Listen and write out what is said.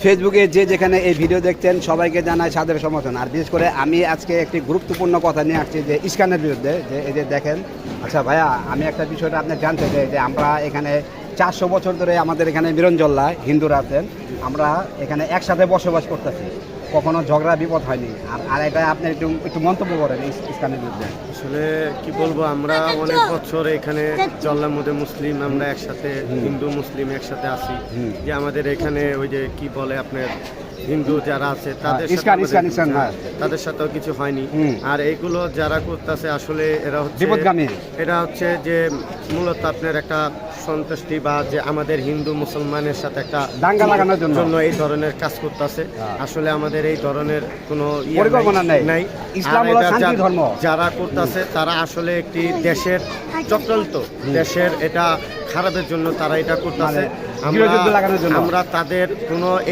ফেসবুকে যে যেখানে এই ভিডিও দেখছেন সবাইকে জানাই সাদর সমর্থন। আর বিশেষ করে আমি আজকে একটি গুরুত্বপূর্ণ কথা নিয়ে আসছি যে ইস্কানের বিরুদ্ধে, যে এই যে দেখেন। আচ্ছা ভাইয়া, আমি একটা বিষয়টা আপনি জানতে চাই যে আমরা এখানে 400 বছর ধরে আমাদের এখানে মিরঞ্জল্লায় হিন্দুরা আছেন, আমরা এখানে একসাথে বসবাস করতেছি, কখনো ঝগড়া বিপদ হয়নি। আর এটা আপনি একটু একটু মন্তব্য করেন ইস্কানের বিরুদ্ধে। আসলে কি বলবো, আমরা অনেক বছর এখানে জল্লার মধ্যে মুসলিম, আমরা একসাথে হিন্দু মুসলিম একসাথে আছি। যে আমাদের এখানে ওই যে কি বলে আপনার হিন্দু যারা আছে তাদের সাথে তাদের সাথেও কিছু হয়নি। আর এইগুলো যারা করতেছে আসলে এরা হচ্ছে বিপদগামী। এটা হচ্ছে যে মূলত আপনার একটা সন্তুষ্টি বা যে আমাদের হিন্দু মুসলমানের সাথে একটা দাঙ্গা লাগানোর জন্য এই ধরনের কাজ করতেছে। আসলে আমাদের এই ধরনের কোনো পরিকল্পনা নাই। ইসলাম হলো শান্তি ধর্ম। যারা করতেছে তারা আসলে একটি দেশের চক্রান্ত, দেশের এটা খারাপের জন্য তারা এটা করতেছে। গৃহযুদ্ধ লাগানোর জন্য। আমরা তাদের কোনো